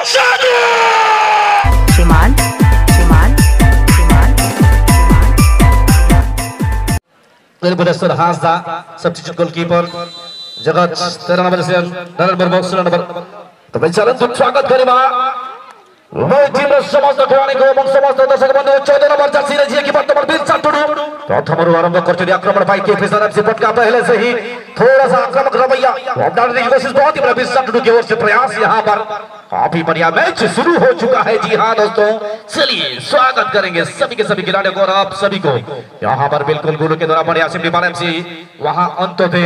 श्रीमान श्रीमान श्रीमान Professor Hasda, substitute goalkeeper. Jagat 13 number से नंबर बॉक्स नंबर तो बेचारन तो स्वागत करेगा वो टीम समस्त खेलाड़ी को এবং সমস্ত দর্শক বন্ধু 14 নম্বর জার্সি রে की वर्तमान 20 टुडू प्रथम आरंभ करते आक्रमण भाई के फिसर एफसी पटका पहले से ही थोड़ा सा आक्रामक रवैया ऑफडाउन की कोशिश बहुत ही बड़ा 20 टुडू की ओर से प्रयास यहां पर काफी बढ़िया मैच शुरू हो चुका है। जी हां दोस्तों, चलिए स्वागत करेंगे सभी के सभी खिलाड़ियों को और आप सभी को यहां पर बिल्कुल गुरु के द्वारा बढ़िया सिमरी एफसी वहां अंत थे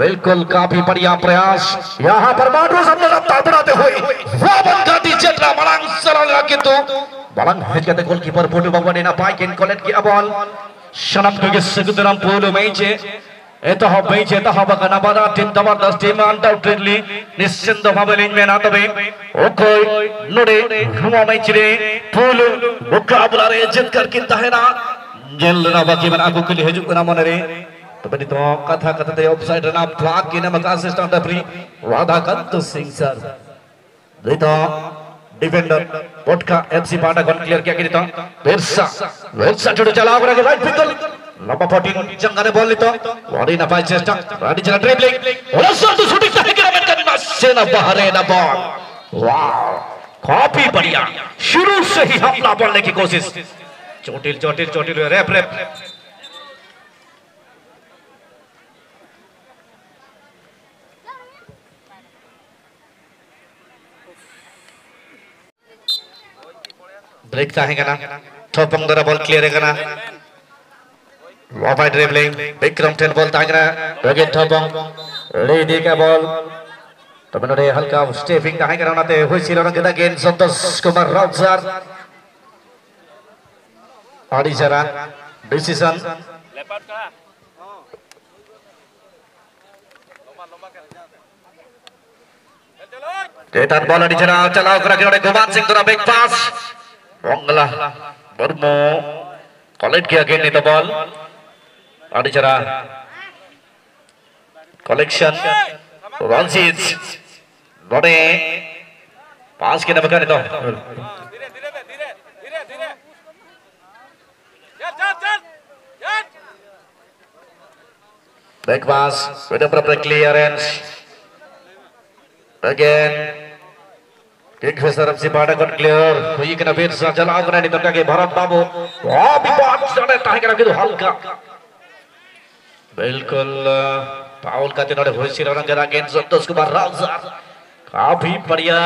बिल्कुल काफी बढ़िया प्रयास यहां पर माडो सामने रफ्तार बढ़ाते हुए वाबन गाती चेत्रा मलांग सरल किंतु बलंग हेजकते गोलकीपर पोटू भगवान ना पाई केन कलेक्ट की बॉल शनम के segudaram polo मैच এটা হবে যেটা হবে কানাবাদা টিম জবরদস্ত টিম আনডাউটেডলি নিশ্চিন্তভাবে লিখবে না তবে ওকে নোড়ে হুমা ম্যাচে ফুল মুকাবলারে জিত कर किंता है ना জেলনা বাকি মানে আগু কলি হেজু না মনে রে তবে তো কথা কথাতে অফসাইড না ফ্লাগ কি নামক assistant referee Radhakanta Singh sir দেখো डिफेंडर पोटका एफसी पाटा गन क्लियर किया किया वेरसा छोड़ चला आगे के राइट पिकल लंबा 14 जंगाने बॉल लेता वाडी ना पाई चेस्टा वाडी चला ड्रिबलिंग और तो शूटिंग से गिरावट करना से ना बाहर है ना बॉल वाह काफी बढ़िया शुरू से ही हमला बोलने की कोशिश चोटिल चोटिल चोटिल रैप रैप ब्रेक चाहेगा ना थोपंग द्वारा बॉल क्लियर है ना wide dribbling Vikram ten ball तांगना अगेन थोपंग रेडी का बॉल तो बनोरे हल्का स्टेपिंग तांगना नाते हुई सिलोन के अगेन संतोष कुमार राउजार आड़ी जरा डिसीजन डेटा बॉल आड़ी जरा चलाओ करा के गोपाल सिंह द्वारा बिग पास Bongla Burmo collect किया again the ball Adijara collection Ronsic Bode pass के नमक तो back pass with a proper clearance again kick phasor FC पाटा गन क्लियर हुई के ना फिर से चला आगे नहीं तो क्या के भारत बाबू अभी बात चले ताहे करा के तो हल्का बिल्कुल पाउल का तिनोड़े हुई सी रंग करा गेंद संतोष कुमार राउजार काफी बढ़िया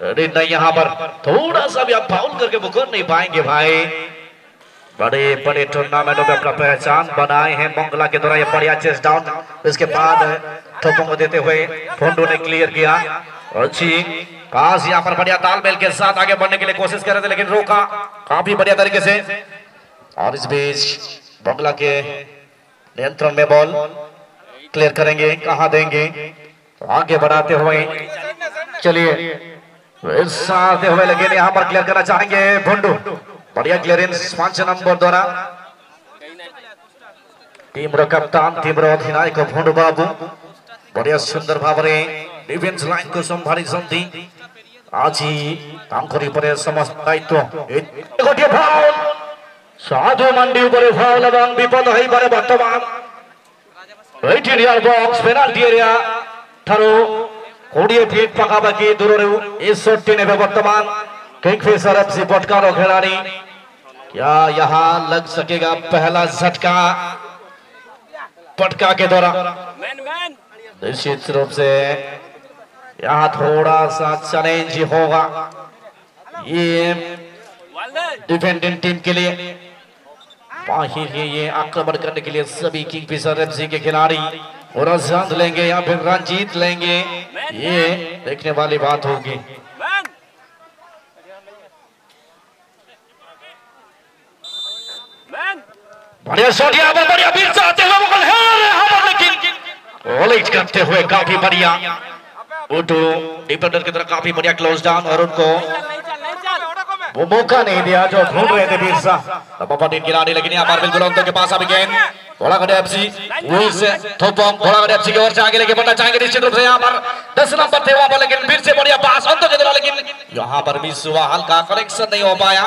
रेड नहीं यहाँ पर थोड़ा सा भी आप फाउल करके मुकर नहीं पाएंगे भाई बड़े बड़े टूर्नामेंटों में अपना पहचान बनाए हैं मंगला के द्वारा ये बढ़िया चेस डाउन इसके बाद थोपों को देते हुए फोंडो ने क्लियर किया अच्छी पास यहाँ पर बढ़िया तालमेल के साथ आगे बढ़ने के लिए कोशिश कर रहे थे लेकिन रोका काफी बढ़िया तरीके से और इस बीच बंगला के नियंत्रण में बॉल क्लियर करेंगे कहां देंगे आगे बढ़ाते हुए चलिए साधते हुए लेकिन यहाँ पर क्लियर करना चाहेंगे भुंडू बढ़िया क्लियरेंस 5 नंबर द्वारा टीम रो कप्तान टीम रो अधिनायक भुंडू बाबू बढ़िया सुंदर भावरे डिफेंस लाइन को संभाली संधि आज ही तांकरी पर समस्त दायित्व गोटे फाउल साधु मंडी ऊपर फाउल এবং বিপদ হই পারে বর্তমান 18 ইয়ার বক্স পেনাল্টি এরিয়া ঠারো 20 ফিট পাকাপাকি দূরে 61 নেবে বর্তমান किंगफिशर एफसी पटकारो खिलाड़ी क्या यहां लग सकेगा पहला झटका पटका के द्वारा निश्चित रूप से यहाँ थोड़ा सा चैलेंज होगा ये डिफेंडिंग टीम के लिए बाहर ये आक्रमण करने के लिए सभी किंगफिशर एफसी के खिलाड़ी और आजाद लेंगे या फिर रन जीत लेंगे ये देखने वाली बात होगी। बढ़िया शॉट यहाँ पर बढ़िया बीच से आते हुए मुगल है लेकिन ओलेज करते हुए काफी बढ़िया उठो डिफेंडर की तरफ काफी बढ़िया क्लोज डाउन और उनको वो मौका नहीं दिया जो ढूंढ रहे थे बिरसा लंबा गिराने लेकिन यहाँ पर बिल्कुल उनके पास अभी गेंद थोड़ा गड़े एफसी वहीं से थोपम थोड़ा गड़े एफसी की ओर से आगे लेके बढ़ना चाहेंगे निश्चित रूप से यहाँ पर 10 नंबर थे वहां पर लेकिन फिर से बढ़िया पास अंत के द्वारा लेकिन यहाँ पर मिस हुआ, हल्का करेक्शन नहीं हो पाया।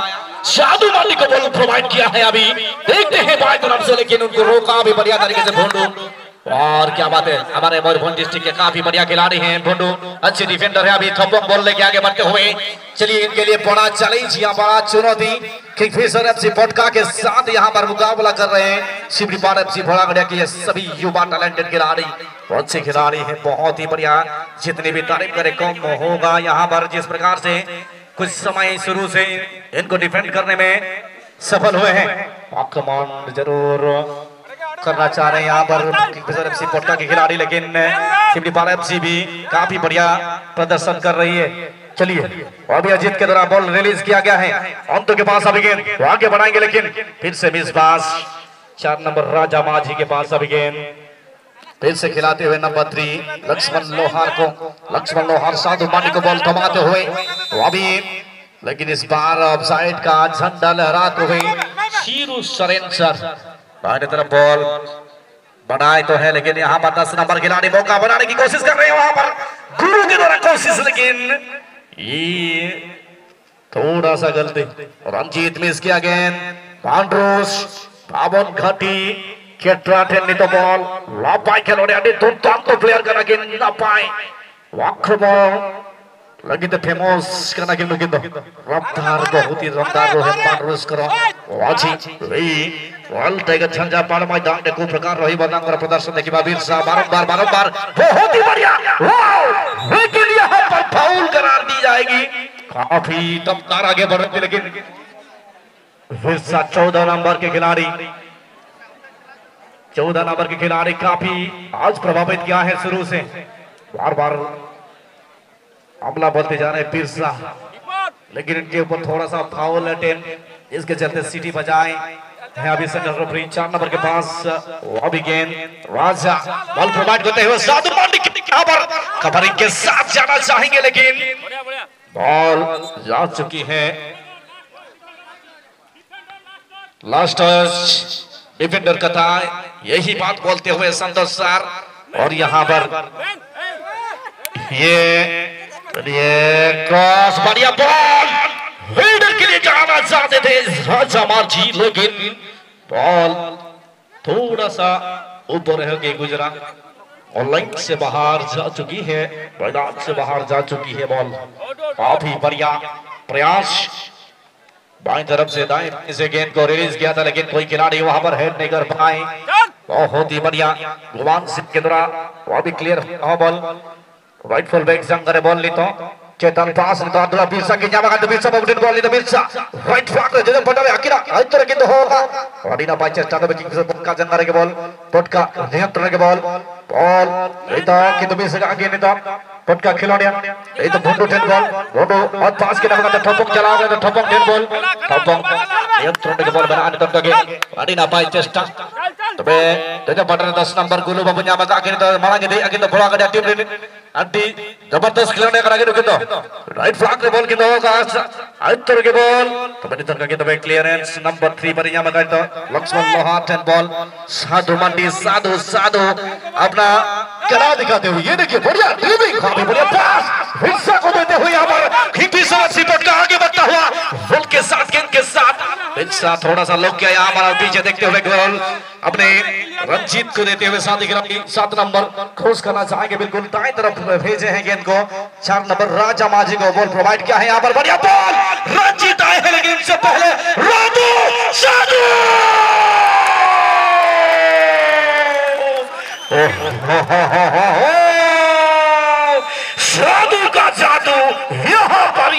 साधु मांडी को बॉल प्रोवाइड किया है, अभी देखते हैं बाएं तरफ से, लेकिन उनको रोका भी बढ़िया तरीके से भोंडू। और क्या बात है, हमारे मयूरभंज डिस्ट्रिक्ट के काफी बढ़िया खिलाड़ी हैं भोंडू, अच्छे डिफेंडर है। अभी थप्पक बॉल लेके आगे बढ़ते हुए, चलिए इनके लिए बड़ा चैलेंज या बड़ा चुनौती किंगफिशर एफसी पटका के साथ यहाँ पर मुकाबला कर रहे हैं सिमरीपाल एफसी भोलागढ़ के ये सभी युवा टैलेंटेड खिलाड़ी, अच्छे खिलाड़ी हैं, बहुत ही बढ़िया। जितनी भी तारीफ करे कम होगा। यहाँ पर जिस प्रकार से कुछ समय शुरू से इनको डिफेंड करने में सफल हुए हैं, कमांड जरूर करना चाह रहे हैं यहाँ पर किंगफिशर एफसी पटका के खिलाड़ी, लेकिन सिमरीपाल एफसी भी काफी बढ़िया प्रदर्शन कर रही है। चलिए अभी अजीत के द्वारा बॉल रिलीज किया गया है, अंत के पास अभी गेंद आगे बढ़ाएंगे, लेकिन फिर से मिस पास 4 नंबर राजा माझी के पास अभी गेंद फिर से खिलाते हुए नंबर 3 लक्ष्मण लोहार को, लक्ष्मण लोहार साधु मांडी को बॉल थमाते हुए अभी, लेकिन इस बार ऑफसाइड का झंडा लहराते हुए शीरू सरेन सर बाहर तरफ बॉल बनाए तो है, लेकिन यहाँ पर 10 नंबर खिलाड़ी मौका बनाने की कोशिश कर रहे हैं, वहां पर गुरु के द्वारा कोशिश, लेकिन ये थोड़ा सा गलती। रंजीत मिस किया गेंद, पांड्रोस पावन घाटी केट्रा टेन तो बॉल ला पाए खिलाड़ी अभी दुर्दांत प्लेयर करना गेंद ना पाए, आक्रमण लगी तो फेमस करना गेंद लगी तो रफ्तार बहुत ही रफ्तार रोहन पांड्रोस करो वाची रे वर्ल्ड टाइगर झंझा पार मैदान में खूब प्रकार रही बदनाम कर प्रदर्शन देखिए बाबीर साहब बारंबार बहुत ही बढ़िया, वाओ लेकिन यहाँ पर फाउल करार दी जाएगी। काफी तमतार आगे बढ़ रही, लेकिन फिर 14 नंबर के खिलाड़ी 14 नंबर के खिलाड़ी काफी आज प्रभावित किया है शुरू से, बार हमला बोलते जा रहे हैं पिरसा, लेकिन इनके ऊपर थोड़ा सा फाउल अटेम्प्ट, इसके चलते सिटी बजाए है। अभी सेंटर रेफरी 4 नंबर के पास अभी गेंद राजा बॉल प्रोवाइड करते हुए साधु मांडी यहाँ पर कवरिंग के साथ जाना चाहेंगे, लेकिन बॉल जा चुकी है। लास्ट टच डिफेंडर का था, यही बात बोलते हुए संतोष सर, और यहाँ पर ये क्रॉस बढ़िया बॉल हेडर के लिए जाना चाहते थे राजा माझी, लेकिन बॉल थोड़ा सा ऊपर होके गुजरा और लाइन से बाहर जा चुकी है, मैदान से बाहर जा चुकी है बॉल। काफी बढ़िया प्रयास बाएं तरफ से दाएं इसे गेंद को रिलीज किया था, लेकिन कोई खिलाड़ी वहां पर हेड नहीं कर पाए। बहुत ही बढ़िया गुमान सिंह के द्वारा वो भी clear ball, right full back जंग करे बॉल ली तो चेतन पास नि तो अब्दुल्ला बिरसा के जामा का बिरसा बबडिन बॉल ली तो बिरसा राइट फ्लैग रे जदम पटावे अकिरा आइतर के तो होगा अडीना पाई चेष्टा तो किंग पटका जंग करे के बॉल पटका नियंत्रण के बॉल ये तो कि तो बिरसा आगे नहीं तो पटका खिलाड़िया ये तो भोंडो टेन बॉल भोंडो और पास के नाम का ठपक चलाओगे तो ठपक टेन बॉल ठपक नियंत्रण के बॉल बनाने तो के अडीना पाई चेष्टा तबे जदम पटन 10 नंबर गुलू बाबू जामा का आगे तो मांगे दे आगे तो बड़ा का टीम रे अड्डी जबरदस्त खिलाड़ी करा के रुके तो राइट फ्लैग रे बॉल के दो का आइतर के बॉल तो बड़ी तरह के तो क्लियरेंस नंबर 3 पर यहां मगर तो लक्ष्मण लोहार टेन बॉल साधु मंडी साधु साधु अपना कला दिखाते हुए ये देखिए बढ़िया ड्रिबलिंग काफी बढ़िया पास हिस्सा को देते हुए यहां पर किंगफिशर सिपट का आगे बढ़ता हुआ बॉल के साथ गेंद के साथ हिस्सा थोड़ा सा लोग किया यहां पर पीछे देखते हुए गोल अपने रंजीत को देते हुए साथ खिलाड़ी 7 नंबर क्रॉस करना चाहेंगे बिल्कुल दाएं तरफ भेजे हैं गेंद को 4 नंबर राजा माझी को बॉल प्रोवाइड किया है यहां पर बढ़िया बॉल रंजीत आए हैं लेकिन इससे पहले राधू साधु साधु का जादू यहाँ पर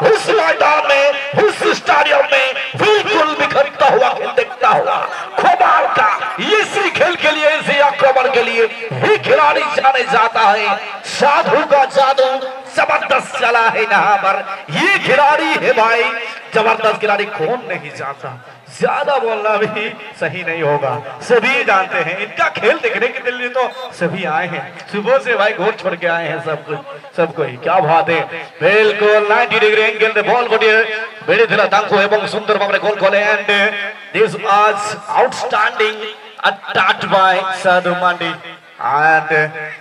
उस मैदान में उस स्टेडियम में बिल्कुल बिखरता हुआ खेल देखता हुआ कमाल का इसी खेल के लिए इसी आक्रमण के लिए ही खिलाड़ी जाने जाता है साधु का जादू जबरदस्त चला है यहाँ पर ये खिलाड़ी है भाई जबरदस्त खिलाड़ी कौन नहीं जानता ज्यादा बोलना भी सही नहीं होगा सभी जानते हैं इनका खेल देखने के लिए तो सभी आए हैं सुबह से भाई गोल छोड़ के आए हैं सबको ही क्या बात है बिल्कुल 90 डिग्री एंगल रे बॉल को बेड़े दिला तांको एवं सुंदर भाବରେ गोल खोले and this was outstanding attack by साधु मांडी And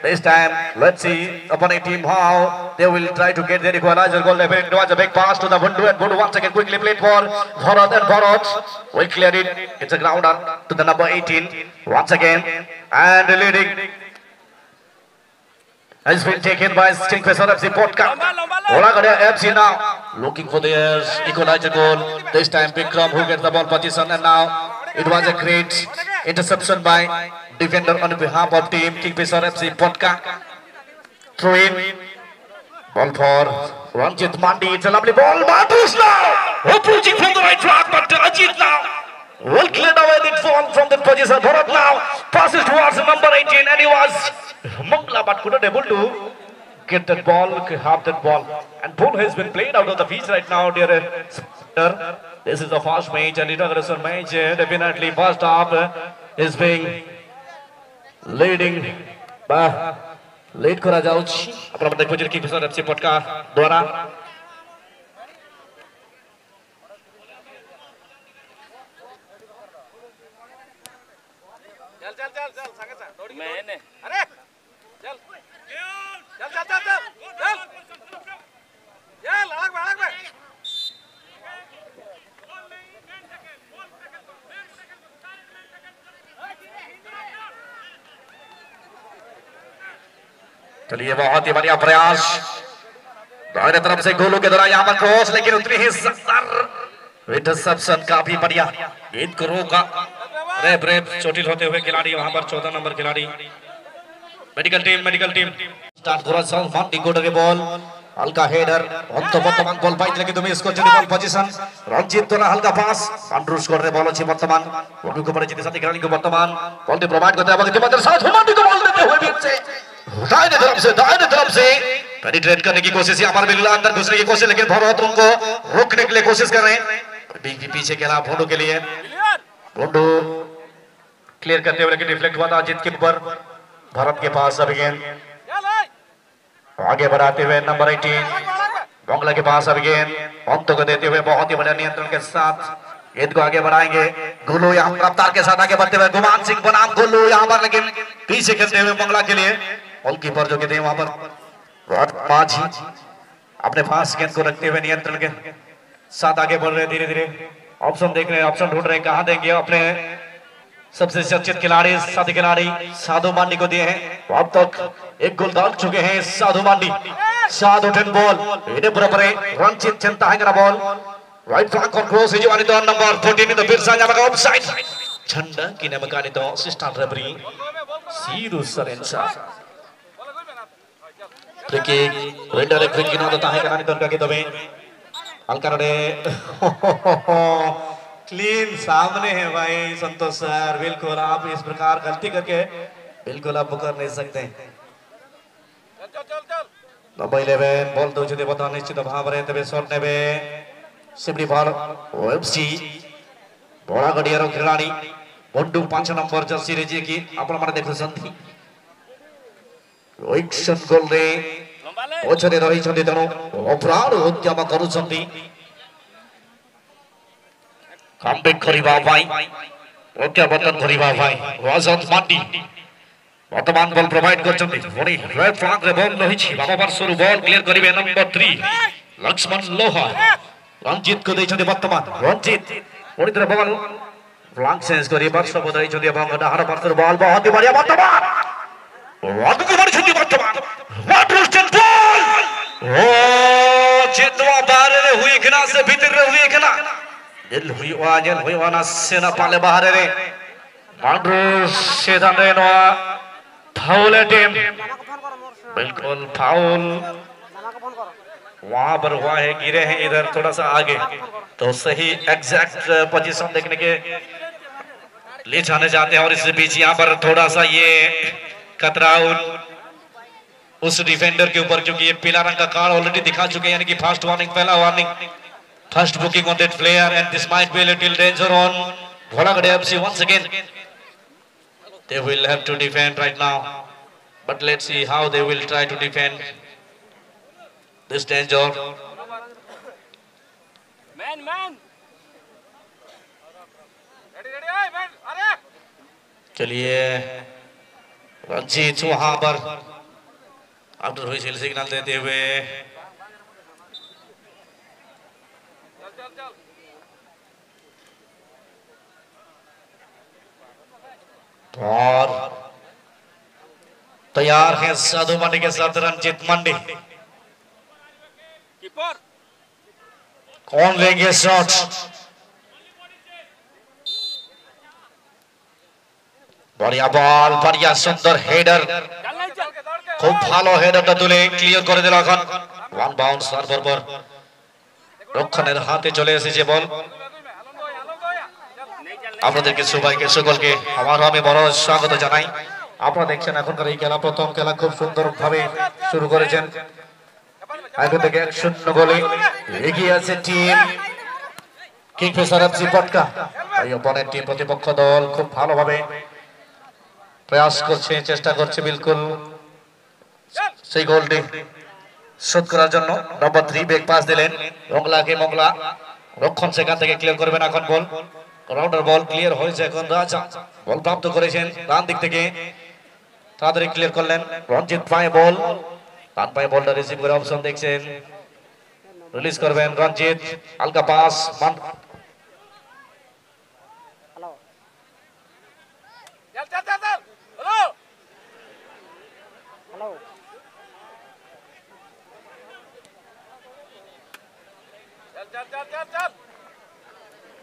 this time, let's see opponent team how they will try to get their equalizer goal. It was a big pass to the Bundu, and Bundu once again quickly played for Bharat, and Bharat will clear it. It's a grounder to the number 18 once again, and leading has been taken by Kingfisher FC Podcast. Olagade FC now looking for their equalizer goal. This time Bikram who gets the ball position, and now it was a great interception by defender on behalf of team Kingfisher FC Podcast. Throw in. Ball for Ranjit Mandi. It's a lovely ball. Matus now approaching from the right track, but Ajit now will clear away the ball from the position. Bharat now passes towards number 18, and he was Mangla but couldn't able to get that ball, have that ball. And ball has been played out of the pitch right now, dear spectator. This is a fast match and inauguration match. Definitely first half is being leading by lead करा जाउछि अपना बता खोजर की fissure FC पटका द्वारा चल चल चल चल संगे सा दौड़ी मैंने अरे चल चल चल चल चल चल चल अलग में चलिए बहुत ही बढ़िया प्रयास दाहिने तरफ से गोलों के द्वारा यहाँ पर क्रॉस, लेकिन उतनी ही सत्तर इंटरसेप्शन काफी बढ़िया गेंद को रोका। रेप चोटिल होते हुए खिलाड़ी वहां पर 14 नंबर खिलाड़ी मेडिकल टीम स्टार्ट करा सलमान डिकोडर बॉल हल्का हेडर अंत बर्तमान बॉल पाइट लेकिन तुम्हें इसको चली बॉल पोजीशन रंजीत तो ना हल्का पास अंडरूस कर रहे बॉल अच्छी वर्तमान उनको बड़े जीते साथी खिलाड़ी को वर्तमान बॉल दे प्रोवाइड करते हैं के साथ हुमादी को बॉल देते हुए बीच से दाहिने तरफ से पेनिट्रेट करने की कोशिश यहाँ पर बिल्कुल अंदर घुसने की कोशिश, लेकिन भरोत उनको रोकने के लिए कोशिश कर रहे हैं पीछे खेला भोंडू के लिए। भोंडू क्लियर करते हुए लेकिन रिफ्लेक्ट हुआ था अजीत के ऊपर। भारत के पास अब गेंद आगे बढ़ाते हुए नंबर 18 बांग्ला के पास अब गेंद अंतों को देते हुए बहुत ही बढ़िया नियंत्रण के साथ गेंद को आगे बढ़ाएंगे। गुल्लू यहाँ पर रफ्तार के साथ आगे बढ़ते हुए गुमान सिंह बनाम गुल्लू यहाँ पर लेकिन पीछे खेलते हुए बांग्ला के लिए गोलकीपर जो कहते हैं वहां पर माझी अपने पास गेंद को रखते हुए नियंत्रण के साथ आगे बढ़ रहे धीरे धीरे ऑप्शन देख रहे हैं, ऑप्शन ढूंढ रहे हैं कहां देंगे। अपने सबसे चर्चित खिलाड़ी साथी खिलाड़ी साधु मांडी को दिए हैं। अब तक एक गोल डाल चुके हैं साधु मांडी। साधु 10 बॉल इन्हें बराबर रंजीत चिंता है ball right flank on cross hijwani to number 14 itu Pirsa nya maka offside झंडा kini makani to assistant referee Siru Sarensa Riki redirect ring kino tahe kanani ton kaki tobe alkarade clean सामने है भाई संतोष sir. बिल्कुल आप इस प्रकार गलती करके बिल्कुल आप कर नहीं सकते। नंबर 11 बॉल दौचते बता निश्चित भाव तबे शॉट नेबे सिमरी बॉल ओएफसी बड़ा गडियार खिलाड़ी बंडू 5 नंबर जर्सी रे जे की आपण माने देखुछंती रोहित गोल रे ओछने रही छंती तनो अपराध उद्यम करूछंती कमबैक करिबा भाई ओके बटन करिबा भाई रजत माटी वर्तमान बॉल प्रोवाइड करछंती वनी राइट फ्लैंक रे बॉल रही छी बाबा परसुरु बॉल क्लियर करिबे नंबर 3 लक्ष्मण लोहा रंजीत को देछंती वर्तमान रंजीत वनी तरह बॉल फ्लैंक चेंज करी वर्ष बदलाई छंती एवं डाहार परसुरु बॉल बहुत ही बढ़िया वर्तमान वादु को छंती वर्तमान वाटरस्टन बॉल ओ चितवा बाहर रे हुई खना से भीतर रे हुई खना दिल हुई वाना सेना पाले बाहर रे मांड्रो सेदान रे नो फाउल टीम बिल्कुल फाउल वहां पर हुआ है गिरे हैं इधर थोड़ा सा आगे तो सही एग्जैक्ट पोजीशन देखने के ले जाने जाते हैं और इस बीच यहाँ पर थोड़ा सा ये कतराउल उस डिफेंडर के ऊपर क्योंकि ये पीला रंग का कार्ड ऑलरेडी दिखा चुके हैं यानी कि फर्स्ट वार्निंग पहला warning first booking on that player and this might be a little danger on Bholagade FC once again. They will have to defend right now, but let's see how they will try to defend this danger. Man ready man अरे चलिए रंजीत वहां पर outer हुई signal देते हुए और तैयार है साधु मंडी के साथ रंजीत मंडी। कीपर कौन लेंगे शॉट? बढ़िया बॉल, बढ़िया सुंदर हेडर, खूब ভালো হেডারটা তুলে ক্লিয়ার করে দিল। এখন ওয়ান বাউন্স সার্ভার পর রক্ষণের হাতে চলে এসেছে বল। আপনাদেরকে সবাইকে সকলকে আবারও আমি বড় স্বাগত জানাই। আপনারা দেখছেন এখনকার এই খেলা, প্রথম খেলা খুব সুন্দরভাবে শুরু করেছেন। এখন থেকে 1-0 গোলে এগিয়ে আছে টিম কিংফিশার এফসি পটকা। এই অপোনেন্ট টিম প্রতিপক্ষ দল খুব ভালোভাবে প্রয়াস করছে, চেষ্টা করছে বিলকুল সেই গোলটি শোধ করার জন্য। নম্বর 3 বেগ পাস দিলেন মংলাকে, মংলা রক্ষণ সেখান থেকে ক্লিয়ার করবেন। এখন বল রাউন্ডার বল ক্লিয়ার হয়েছে। এখন রাজা বল প্রাপ্ত করেছেন ডান দিক থেকে, তাড়াতাড়ি ক্লিয়ার করলেন। রঞ্জিত পায়ে বল, ডান পায়ে বলটা রিসিভ করে অপশন দেখছেন, রিলিজ করবেন রঞ্জিত। হালকা পাস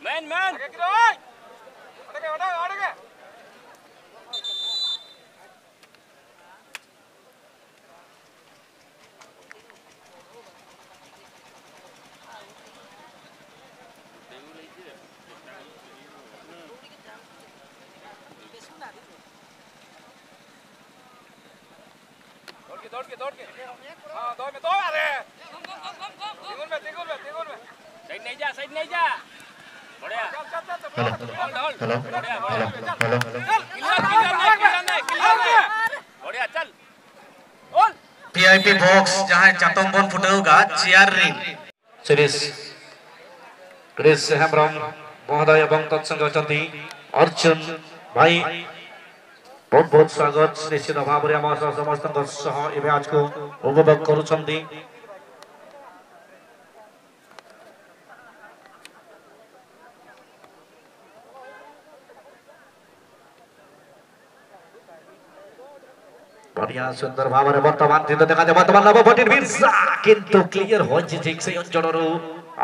मैन मैन दौड़ के हाँ दौड़ में दौड़ आ रहे हैं। तिगुन में साइड नहीं जा बढ़िया हेलो बढ़िया चल पीआईपी बॉक्स जहां चातंबन फुटेगा chair ring series Chris Hembram महोदय এবং তৎসঙ্গে অଛନ୍ତି अर्जुन भाई। बहुत बहुत स्वागत। निश्चित भाव में आम समस्त सह ए मैच को उपभोग करुछंती। बढ़िया सुंदर भाव में बर्तमान चित्र देखा जाए। बर्तमान नव भट्टिर बिरसा किंतु क्लियर হয়েছে ঠিক সেই অঞ্চলের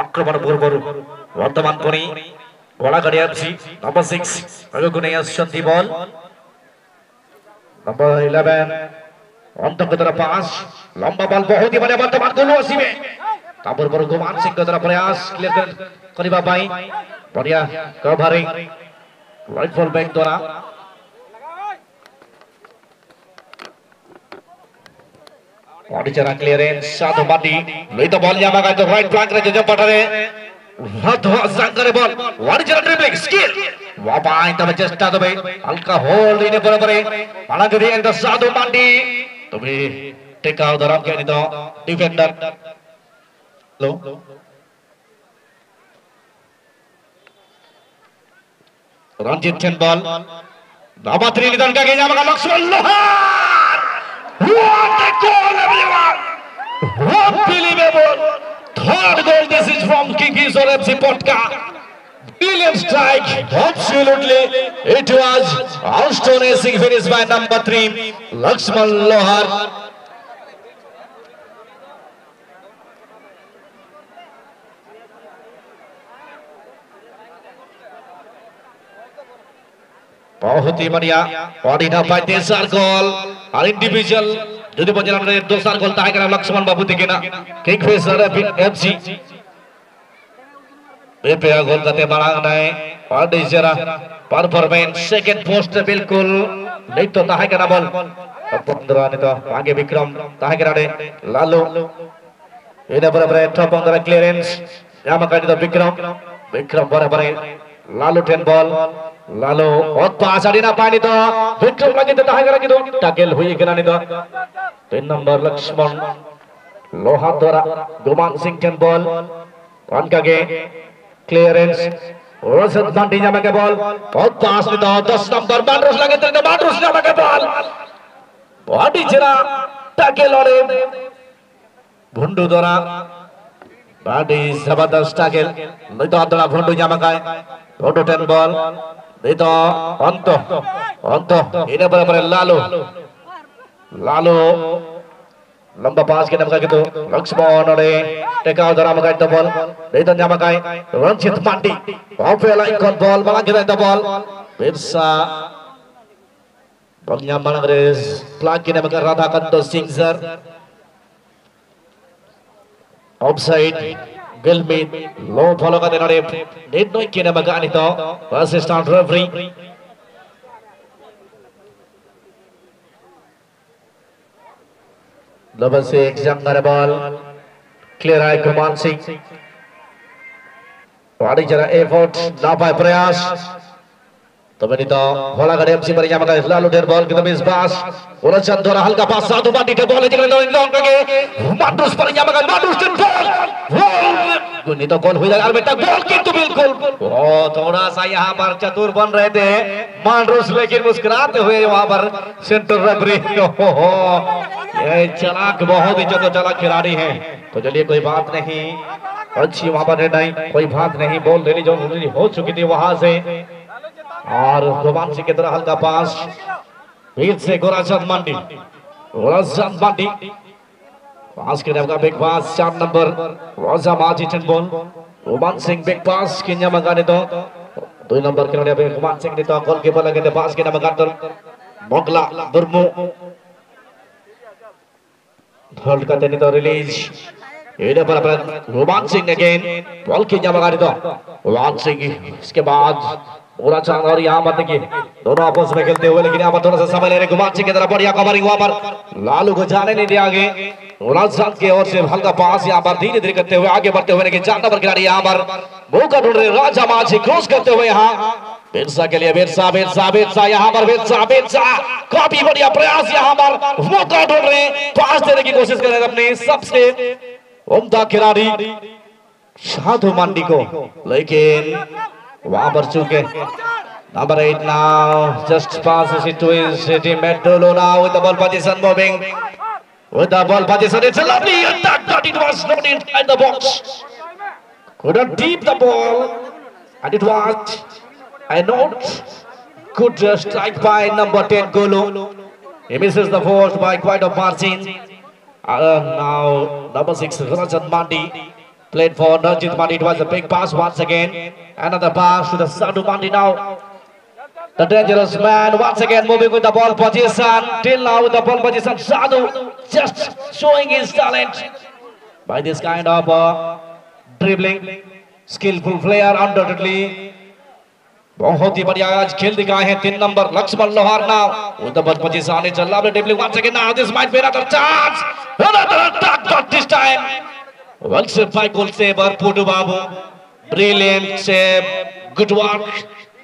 আক্রমণ পূর্বর বর্তমান কোণে গোলাগাড়ি এফসি নম্বর 6 আগুনে আসছেন বল नंबर 11 अंतक की तरफ पास लंबा बॉल बहुत ही बढ़िया वर्तमान गोल आसीबे तापर पर गुमान सिंह की तरफ प्रयास क्लियर करबा पाई बढ़िया कवरिंग राइट फॉल बैक द्वारा ऑडिचरा क्लियरेंस साधु माटी ले तो बॉल जामा का तो राइट फ्लैंक रे जब पटरे हाथ संकर बॉल ऑडिचरा ड्रिबलिंग स्किल वापाई तब चेष्टा तबे हल्का होल्ड इने बराबरे माला गरी एंड साधु माटी तबे टेक आउट दराम के नितो डिफेंडर लो रंजीत टेन बॉल दाबात्री निधन का गेजा मगा लक्ष्मण लोहार what a goal everyone unbelievable third goal this is from Kingfisher FC Potka. Brilliant strike, absolutely. It was astonishing finish by number 3, Lakshman Lohar. बहुत ही बढ़िया ऑडिना बाय तेसर गोल और इंडिविजुअल যদি বলেন আমরা দোসার গোল তাই করে লক্ষ্মণ বাবু দিকে না কিংফিশার এফসি बेपया गोल करते बड़ा है और डिजरा परफॉर्मेंस सेकंड पोस्ट बिल्कुल नहीं तो ताहे के ना बॉल 15 ने तो आगे विक्रम ताहे के रे लालू इने बराबर टॉप ऑन द क्लियरेंस यहां का तो विक्रम बराबर लालू 10 बॉल लालू और पास आड़ीना पानी तो विक्रम लगे तो ताहे के तो टैकल हुई के ना नहीं तो 3 नंबर लक्ष्मण लोहा द्वारा गुमान सिंह 10 बॉल वन का गे क्लियरेंस रशद मांडी जामे के बॉल बहुत पास में 10 नंबर बांड्रोस लगे तो बांड्रोस जामे के बॉल বডি জেরা ট্যাকেল অরে ভন্ডু ধরা বডি জবরদস্ত ট্যাকেল নয়তো আদরা ভন্ডু জামাকায় ভন্ডু 10 বল নয়তো অন্ত এনে বরাবর লালো लंबा पास के नमका कितु लक्ष्मण और टेकाव धरा मकाई तो बॉल नयतो जामकाई Ranjit Mandi off line call ball बड़ा गिरा तो बॉल बिरसा बगnya Malangres plug के नमका राधाकांत सिंह सर ऑफसाइड गिलमित लो फॉलो का देना रे नेट नोई के नमका अनितो assistant referee Level 6 jangkar ball clear eye Guman Singh Wadi jara effort napai prayas तो मैंने तो भोला गड़े एमसी पर यहाँ मगर लालू डेर बॉल कितना मिस पास और चंदोरा हल्का पास साधु बाटी के बॉल जिगरे दो इंग्लैंड के मार्टूस पर यहाँ मगर मार्टूस डेर बॉल गुनी तो कॉल हुई लगा बेटा बॉल किंतु बिल्कुल ओ थोड़ा सा यहाँ पर चतुर बन रहे थे मार्टूस लेकिन मुस्कुराते हुए वहाँ पर सेंटर रेफरी ये चालाक बहुत ही चालाक खिलाड़ी है तो चलिए कोई बात नहीं अच्छी वहाँ पर नहीं कोई बात नहीं बॉल लेनी जो हो चुकी थी वहाँ से और गुमान सिंह की तरह हल्का पास भीड़ से गोराचंद मांडी पास के का बिग पास 4 नंबर रोजा माजी बॉल गुमान सिंह बिग पास किन्या मंगाने तो 2 नंबर खिलाड़ी अभी गुमान सिंह ने तो गोलकीपर लगे थे पास के ना मंगाने मोगला दुर्मु होल्ड करते नहीं तो रिलीज ये पर गुमान सिंह अगेन बॉल किन्या मंगाने तो गुमान सिंह इसके बाद पूरा चांद और यहाँ पर देखिए दोनों आपस में खेलते हुए लेकिन यहाँ पर थोड़ा सा समय ले रहे गुमान सिंह की तरफ बढ़िया कवरिंग वहाँ पर लालू को जाने नहीं दिया आगे चांद की ओर से हल्का पास यहाँ पर धीरे धीरे करते हुए आगे बढ़ते हुए लेकिन 4 नंबर खिलाड़ी यहाँ पर मौका ढूंढ रहे राजा माझी क्रॉस करते हुए यहाँ बिरसा के लिए बिरसा यहाँ पर बिरसा काफी बढ़िया प्रयास यहाँ पर मौका ढूंढ रहे पास देने की कोशिश कर रहे अपने सबसे उम्दा खिलाड़ी साधु मांडी को लेकिन वहां पर चूके number 8 now just passes it to his teammate Dolo now with the ball position moving with the ball position it's a lovely attack but it was not inside the box couldn't deep the ball and it was a not good strike by number 10 Golo he misses the post by quite a margin now number 6 Rajan Mandi played for Ranjit Mandi. It was a big pass once again. Another pass to the Sadhu Mandi now. The dangerous man once again moving with the ball position. Till now with the ball position. Sadhu just showing his talent by this kind of dribbling. Skillful player undoubtedly. बहुत ही बढ़िया आज खेल दिखाए हैं 3 number Lakshman लोहार now with the ball position. It's a lovely dribbling once again now. This might be another chance. Another attack but this time. Well saved by goal saver Pudu Babu. Brilliant save, good work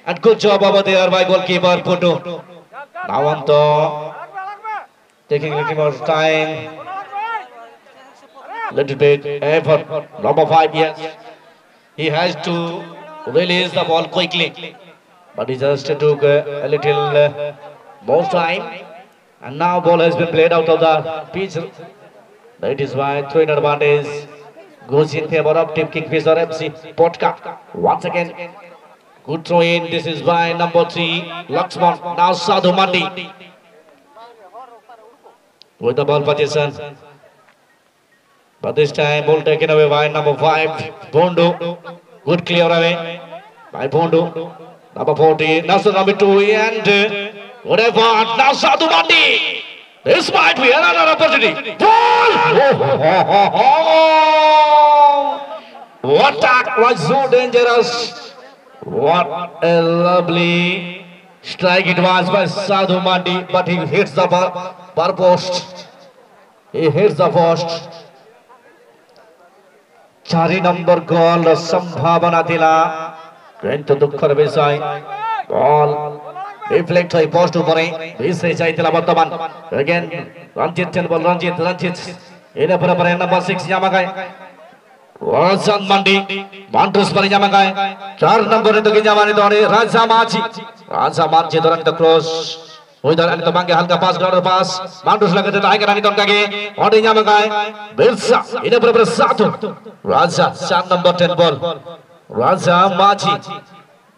and good job over there by goalkeeper Pudu. Now on to taking a little more time, little bit effort. Number 5, yes, he has to release the ball quickly, but he just took a little more time, and now ball has been played out of the pitch. That is why throw-in advantage goes in favor of Team Kingfisher FC Potka. Once again, good throw in. This is by number 3 Lakshman. Now Sadhu Mandi with the ball position, but this time ball taken away by number 5 Bondu. Good clear away by Bondu. Number 40 Nasser number 2 and whatever. Now Sadhu Mandi. This might be another opportunity. Ball! What attack was so dangerous. What a lovely strike it was by Sadhu Mandi, but he hits the bar post. He hits the post. 4 number goal संभावना थिला किंतु दुःखर विषय ball reflect होई post उपरे विषय चाहिला वर्तमान again Ranjit चल बॉल रंजित इने पर नंबर 6 जामकाय Rajan Mandi Mantus पर जामकाय 4 नंबर तो की जामाने तो राजा माची तो रन द क्रॉस उधर अनित मांगे हल्का पास ग्राउंड पास मांडूस लगे थे आगे रानी तोन कागे और यहाँ में गाय बिरसा इन्हें बराबर सातों राजा 4 नंबर 10 बॉल राजा माची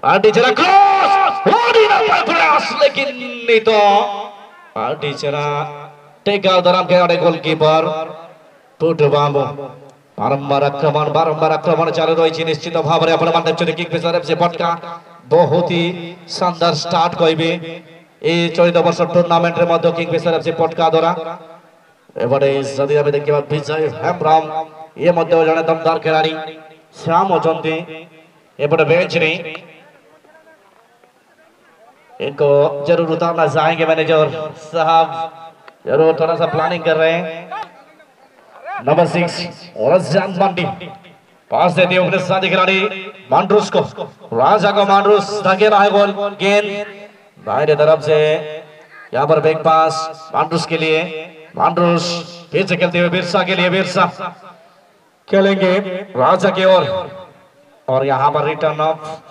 पार्टी चला क्रॉस और इन्हें प्रयास लेकिन नहीं तो पार्टी चला टेक आउट दराम के आड़े गोलकीपर टूटू बाबू बारंबार आक्रमण चालू रही निश्चित भाव में अपन माध्यम किक पेसर से पटका बहुत ही शानदार स्टार्ट कहबे এই চলিত বর্ষ টুর্নামেন্টের মধ্যে কিং ফিশার এফসি পটকা দ্বারা এবারে যদি আমি দেখিবা বিজয় হেমব্রম এর মধ্যে জনে দমদার খেলাড়ি শ্যাম অজন্তি এবারে बेंच रे इनको जरूर उतारना चाहेंगे मैनेजर साहब जरूर थोड़ा सा प्लानिंग कर रहे हैं नंबर 6 रजान मंडी पास देते हुए साथी खिलाड़ी मांड्रूस को राजा को मांड्रूस धके रहा है गोल गेंद बाहर तरफ से यहाँ पर बैक पास मांड्रूस के लिए मांड्रूस फिर से खेलते हुए बिरसा के लिए बिरसा खेलेंगे राजा की ओर और यहाँ पर रिटर्न ऑफ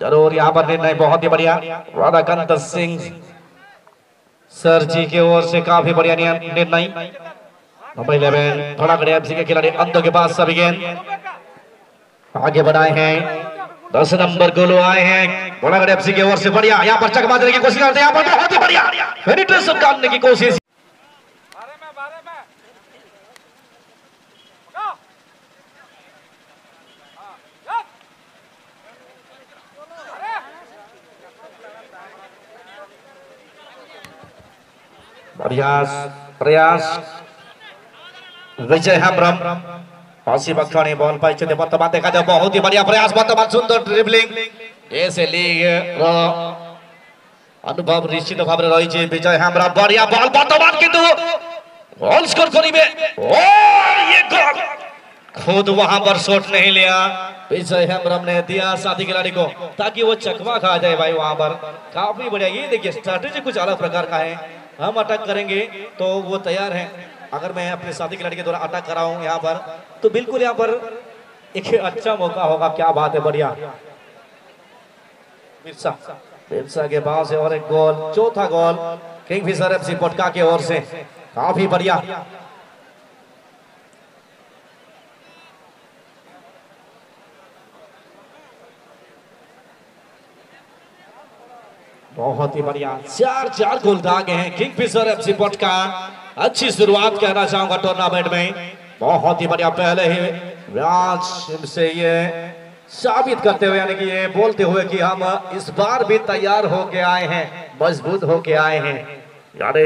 जरूर यहाँ पर निर्णय बहुत ही बढ़िया राधाकांत सिंह सर जी की ओर से काफी बढ़िया निर्णय नंबर 11 थोड़ा बड़े एफसी के खिलाड़ी अंतों के पास सभी गेंद आगे बढ़ाए हैं 10 नंबर गोलू आए हैं बड़ा बड़े एफसी की ओर से बढ़िया यहाँ पर चकमा देने की कोशिश करते हैं यहाँ पर बहुत ही बढ़िया पेनिट्रेशन करने की कोशिश प्रयास विजय हेमब्रम हसी बख्वानी बॉल पाइछे वर्तमान देखा जाए बहुत ही बढ़िया प्रयास वर्तमान सुंदर ड्रिबलिंग ऐसे लीग अनुभव निश्चित भाव में रही विजय हेमब्रम बढ़िया बॉल वर्तमान किंतु गोल स्कोर करीबे और ये गोल खुद वहां पर शॉट नहीं लिया विजय हेमब्रम ने दिया साथी खिलाड़ी को ताकि वो चकमा खा जाए भाई वहां पर काफी बढ़िया ये देखिए स्ट्रैटेजी कुछ अलग प्रकार का है हम अटैक करेंगे तो वो तैयार है अगर मैं अपने साथी खिलाड़ी के द्वारा अटैक कराऊं यहाँ पर तो बिल्कुल यहाँ पर एक अच्छा मौका होगा क्या बात है बढ़िया बिरसा के पास से और एक गोल चौथा गोल किंगफिशर एफसी पटका की ओर से काफी बढ़िया बहुत ही बढ़िया 4 गोल दागे हैं किंगफिशर एफसी पटका अच्छी शुरुआत कहना चाहूंगा टूर्नामेंट में बहुत ही बढ़िया पहले ही मैच से ये साबित करते हुए यानी कि ये बोलते हुए कि हम इस बार भी तैयार होके आए हैं मजबूत होके आए हैं यानी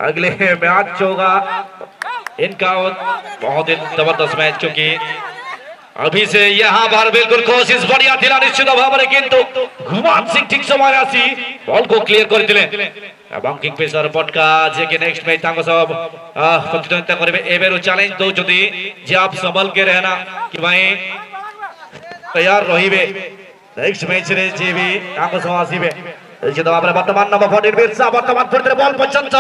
अगले मैच होगा इनका बहुत ही जबरदस्त मैच क्योंकि अभी से यहाँ पर बिल्कुल कोशिश बढ़िया थिला निश्चित भाव में किंतु गुमान सिंह ठीक समय आसी बॉल को क्लियर कर दिले এবং কিংফিশার পটকা যে कि नेक्स्ट मैच तांको सब प्रतिद्वंदिता करबे एबेरो चैलेंज दो जदी जे आप संभल के रहना कि भाई तैयार रहिबे नेक्स्ट मैच रे जे भी तांको सब आसीबे निश्चित भाव में वर्तमान नंबर 14 बिरसा वर्तमान फुटबॉल बॉल पर्यंत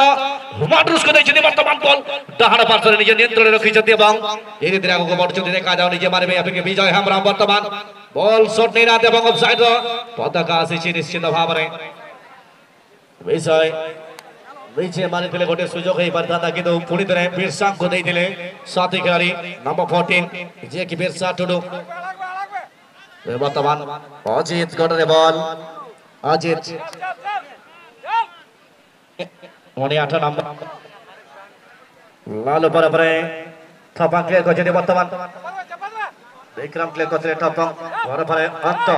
हुमाड्रुस को दैछथि वर्तमान बॉल डाहाण पार्श्व निज नियंत्रण रखिछथि এবং धीरे धीरे आगो बढ़छथि देखा जाओ निजे मारबे अपने विजय हेमब्रम वर्तमान बॉल शॉट नहीं नाते এবং ऑफसाइड पदक आसीछि निश्चित भाव में विजय नीचे मारे थे गोटे सुजोग हो पारता था किंतु पुणी थे बिरसा को देते साथी खिलाड़ी नंबर 14 जे कि बिरसा टुडू वर्तमान अजित गडरे बॉल अजित 8 नंबर लालू पर थपा क्लियर कर वर्तमान विक्रम क्लियर कर थपा पर अंत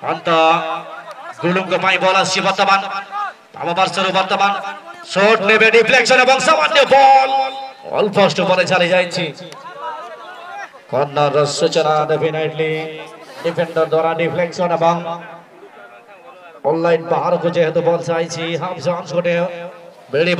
अंत गुलुंग पाई बॉल आसी वर्तमान बाबा पार्श्व वर्तमान शॉट नेबे डिफ्लेक्शन এবং सामान्य बॉल অলমোস্ট উপরে চলে যাচ্ছে কর্নার সূচনা डेफिनेटली डिफेंडर द्वारा डिफ्लेक्शन এবং অনলাইন বাহার को जेहेतु बॉल চাইছি हाफ चांस गोटे बेड़ी